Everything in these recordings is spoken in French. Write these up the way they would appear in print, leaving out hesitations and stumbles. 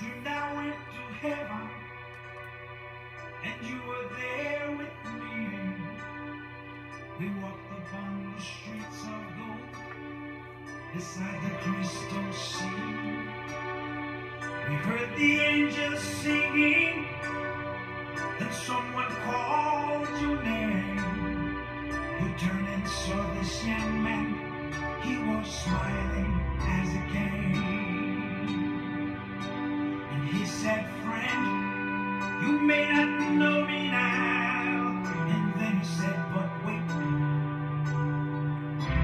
dreamed I went to heaven and you were there with me. We walked upon the streets of gold beside the crystal sea. We heard the angels singing, then someone called your name. You turned and saw this young man, he was smiling as he came. And he said, friend, you may not know me now. And then he said, but wait,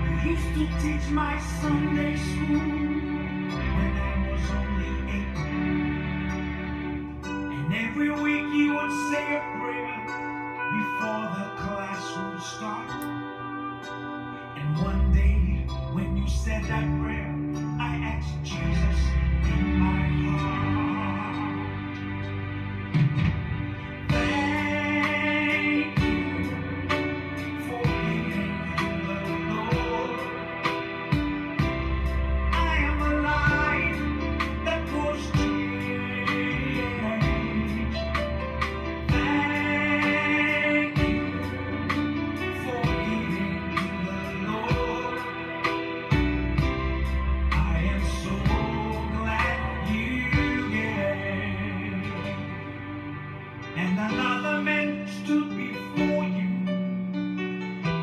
you used to teach my Sunday school when I was only 8. And every week you would say a prayer before the class would start. And one day when you said that prayer, I asked Jesus in my heart. Thank you for giving the Lord. I am alive, that was changed. Thank you for giving the Lord. I am so glad you gave. And another man stood before you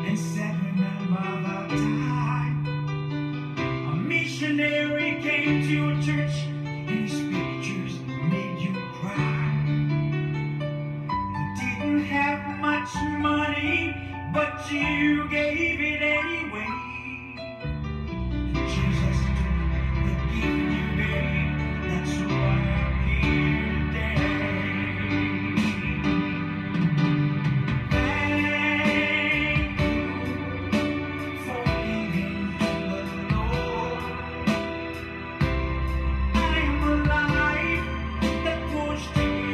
and said, remember the time a missionary came to your church and his pictures made you cry. You didn't have much money, but you gave it anyway. Jesus took the gift you gave, that's why I'm here today. Thank you for giving the Lord. I am alive, that was changed.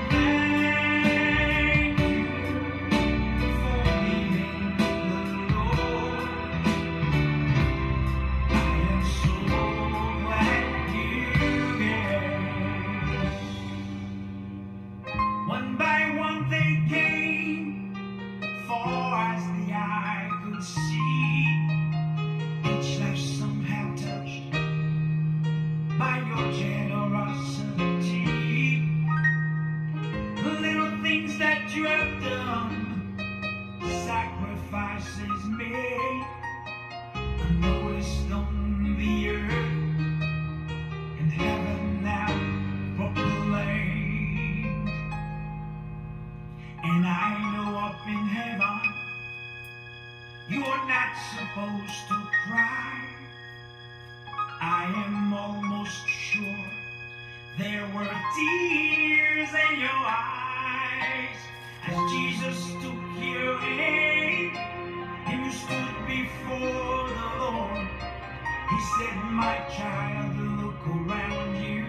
Thank you for giving the Lord. I am so glad you gave. One by one they came, far as the eye could see. Each life somehow touched by your generosity. The little things that you have done, sacrifices made, unnoticed on the earth, and heaven now proclaims. And I know up in heaven you are not supposed to cry. I am almost sure there were tears in your eyes as Jesus took your hand and you stood before the Lord. He said, my child, look around you,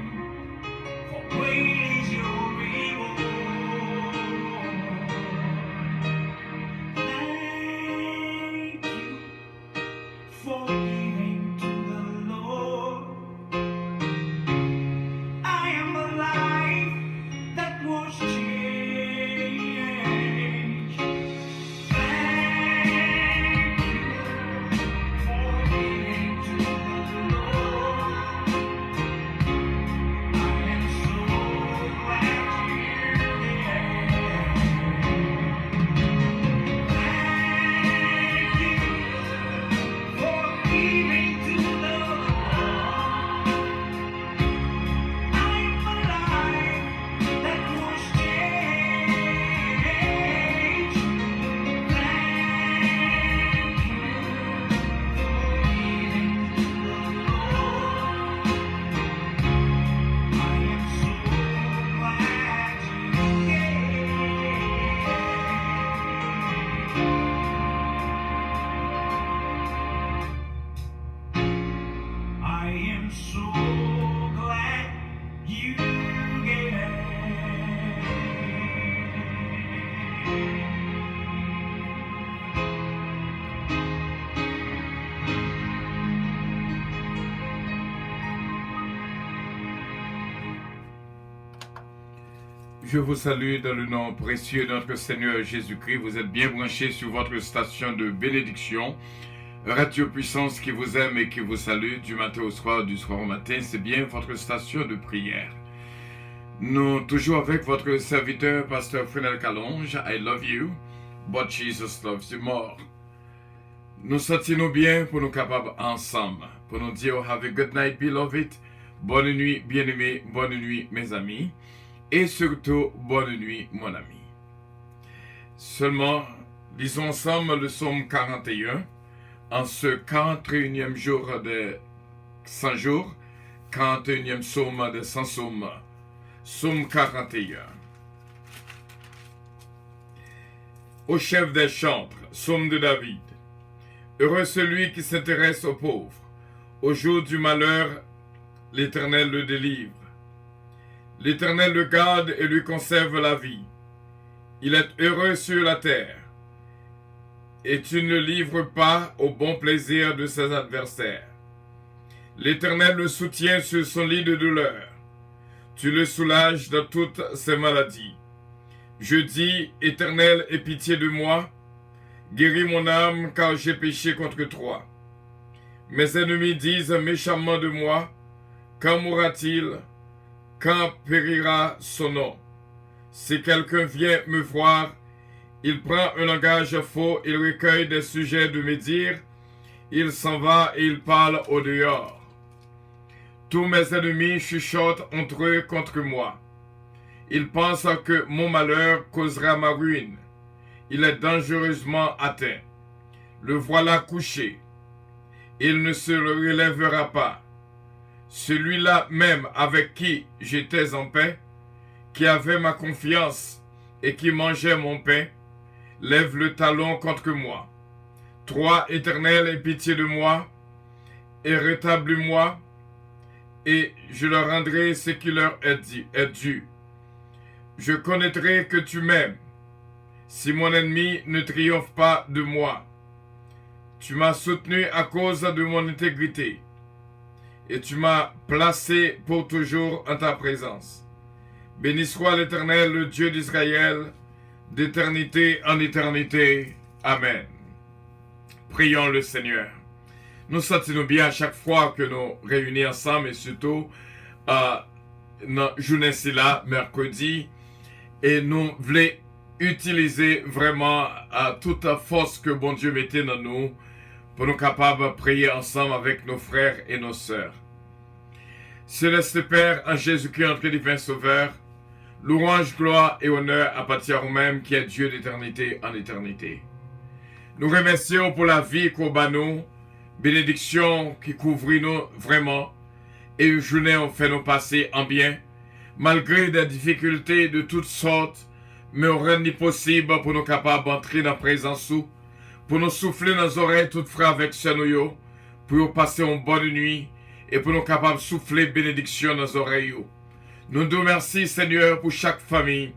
for great is your reward. Thank you for giving to the Lord. I am alive, that was changed. Thank you for giving to the Lord. I am so glad you gave. Thank you for giving to the Lord. I am alive, that was changed. Thank you for giving to the Lord. I am so glad you gave. I am so glad you gave. Je vous salue dans le nom précieux de notre Seigneur Jésus-Christ. Vous êtes bien branchés sur votre station de bénédiction. Radio Puissance qui vous aime et qui vous salue du matin au soir, du soir au matin. C'est bien votre station de prière. Nous, toujours avec votre serviteur, Pasteur Frenel Calonge. I love you, but Jesus loves you more. Nous sentons bien pour nous capables ensemble. Pour nous dire, have a good night, beloved. Bonne nuit, bien-aimés. Bonne nuit, mes amis. Et surtout, bonne nuit, mon ami. Seulement, lisons ensemble le psaume 41, en ce 41e jour de 100 jours, 41e psaume de 100 psaumes, psaume 41. Au chef des chantres, psaume de David. Heureux celui qui s'intéresse aux pauvres. Au jour du malheur, l'Éternel le délivre. L'Éternel le garde et lui conserve la vie. Il est heureux sur la terre. Et tu ne le livres pas au bon plaisir de ses adversaires. L'Éternel le soutient sur son lit de douleur. Tu le soulages dans toutes ses maladies. Je dis, Éternel, aie pitié de moi. Guéris mon âme, car j'ai péché contre toi. Mes ennemis disent méchamment de moi, quand mourra-t-il? Quand périra son nom? Si quelqu'un vient me voir, il prend un langage faux, il recueille des sujets de me dire, il s'en va et il parle au dehors. Tous mes ennemis chuchotent entre eux contre moi. Ils pensent que mon malheur causera ma ruine. Il est dangereusement atteint. Le voilà couché. Il ne se relèvera pas. Celui-là même avec qui j'étais en paix, qui avait ma confiance et qui mangeait mon pain, lève le talon contre moi. Toi, Éternel, aie pitié de moi, et rétablis-moi, et je leur rendrai ce qui leur est dû. Je connaîtrai que tu m'aimes, si mon ennemi ne triomphe pas de moi. Tu m'as soutenu à cause de mon intégrité. Et tu m'as placé pour toujours en ta présence. Béni soit l'Éternel, le Dieu d'Israël, d'éternité en éternité. Amen. Prions le Seigneur. Nous sentons bien à chaque fois que nous réunissons ensemble, et surtout dans la journée là, mercredi, et nous voulons utiliser vraiment toute la force que bon Dieu mettait dans nous, pour nous capables de prier ensemble avec nos frères et nos sœurs. Céleste Père, en Jésus-Christ, notre divin Sauveur, louange, gloire et honneur appartient au même qui est Dieu d'éternité en éternité. Nous remercions pour la vie qu'on bat nous, bénédiction qui couvre nous vraiment, et une journée on fait nous passer en bien, malgré des difficultés de toutes sortes, mais on rend possible pour nous capables d'entrer dans la présence sous, pour nous souffler dans nos oreilles toutes frères avec ce nous, pour nous passer une bonne nuit et pour nous capables de souffler bénédiction dans nos oreilles. Nous te remercions, Seigneur, pour chaque famille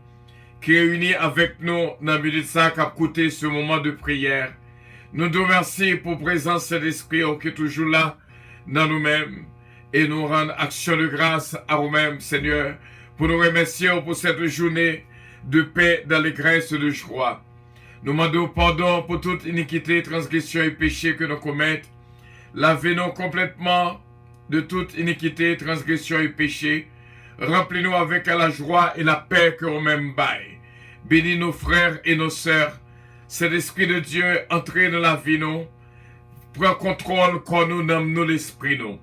qui est réunie avec nous dans le milieu de ça, qui a écouté ce moment de prière. Nous te remercions pour la présence de l'Esprit qui est toujours là dans nous-mêmes et nous rendre action de grâce à nous-mêmes, Seigneur, pour nous remercier pour cette journée de paix, d'allégresse et de joie. Nous demandons pardon pour toute iniquité, transgression et péché que nous commettons. Lavez-nous complètement de toute iniquité, transgression et péché. Remplis-nous avec la joie et la paix que nous-mêmes baillons. Bénis nos frères et nos sœurs. C'est l'Esprit de Dieu entré dans la vie nous. Prends contrôle quand nous nommons l'Esprit nous.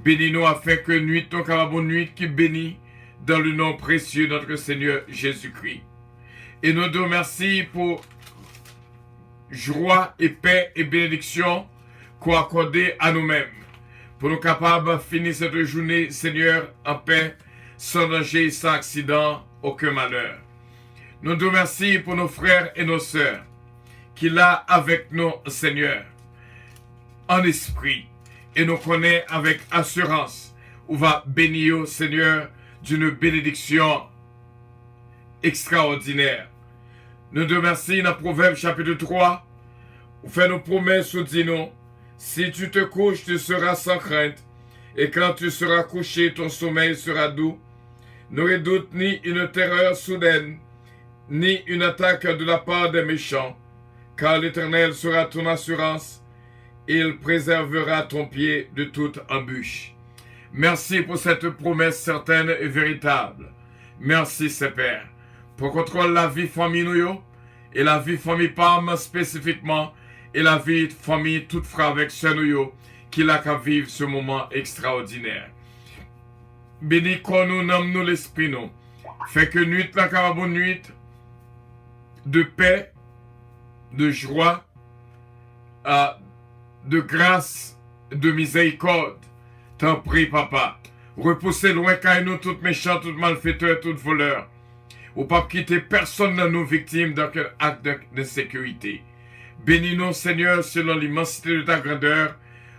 Bénis-nous afin que nuit ton carabon nuit qui bénit dans le nom précieux de notre Seigneur Jésus-Christ. Et nous te remercions pour joie et paix et bénédiction qu'on accorde à nous-mêmes. Pour nous capables de finir cette journée, Seigneur, en paix, sans danger, sans accident, aucun malheur. Nous te remercions pour nos frères et nos sœurs qui là avec nous, Seigneur, en esprit, et nous connaît avec assurance. On va bénir, Seigneur, d'une bénédiction extraordinaire. Nous te remercions dans Proverbe chapitre 3, où fait nos promesses, où dit nous, si tu te couches, tu seras sans crainte, et quand tu seras couché, ton sommeil sera doux. ne redoute ni une terreur soudaine, ni une attaque de la part des méchants, car l'Éternel sera ton assurance, et il préservera ton pied de toute embûche. Merci pour cette promesse certaine et véritable. Merci, Père, pour contrôler la vie famille nous, et la vie famille Pam spécifiquement, et la vie famille toute frère avec ce nous, qui l'a qu'à vivre ce moment extraordinaire. Bénis qu'on nous nomme nous l'esprit nous. Fait que nuit la carabone nuit de paix, de joie, de grâce, de miséricorde. T'en prie, papa. Repoussez loin car nous tout méchants, tout malfaiteurs, tout voleurs. Ou pas quitter personne de nos victimes dans quel acte de sécurité. Bénis-nous, Seigneur, selon l'immensité de ta grandeur.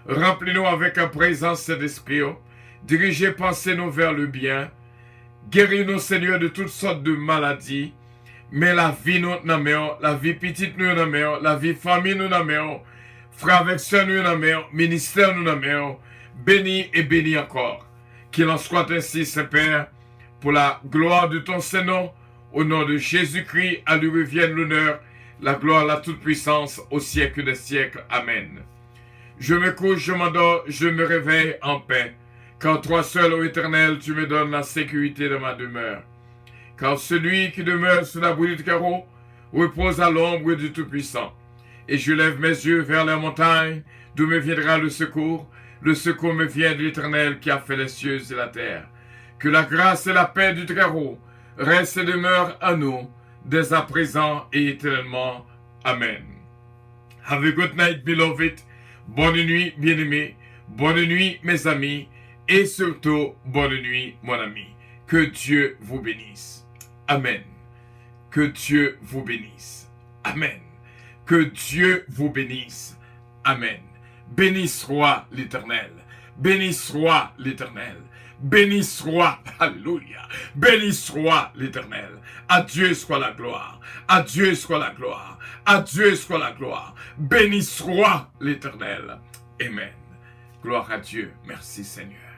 Remplis-nous avec un présence d'esprit. Dirigez, pensez-nous vers le bien. Guéris-nous, Seigneur, de toutes sortes de maladies. Mais la vie nous n'améons, la vie petite nous n'améons, la vie famille nous n'améons, frère avec soeur nous n'améons, ministère nous n'améons, béni et béni encore. Qu'il en soit ainsi, Saint-Père, pour la gloire de ton Saint-Nom, au nom de Jésus-Christ, à lui revienne l'honneur, la gloire, la toute-puissance, au siècle des siècles. Amen. Je me couche, je m'endors, je me réveille en paix, car toi seul, ô Éternel, tu me donnes la sécurité de ma demeure. Car celui qui demeure sous l'abri du carreau repose à l'ombre du Tout-Puissant. Et je lève mes yeux vers la montagne, d'où me viendra le secours. Le secours me vient de l'Éternel qui a fait les cieux et la terre. Que la grâce et la paix du Très-Haut restent et demeurent à nous, dès à présent et éternellement. Amen. Have a good night, beloved. Bonne nuit, bien-aimés. Bonne nuit, mes amis. Et surtout, bonne nuit, mon ami. Que Dieu vous bénisse. Amen. Que Dieu vous bénisse. Amen. Que Dieu vous bénisse. Amen. Béni soit l'Éternel. Béni soit l'Éternel. Béni soit, alléluia. Béni soit l'Éternel. À Dieu soit la gloire. À Dieu soit la gloire. À Dieu soit la gloire. Béni soit l'Éternel. Amen. Gloire à Dieu. Merci Seigneur.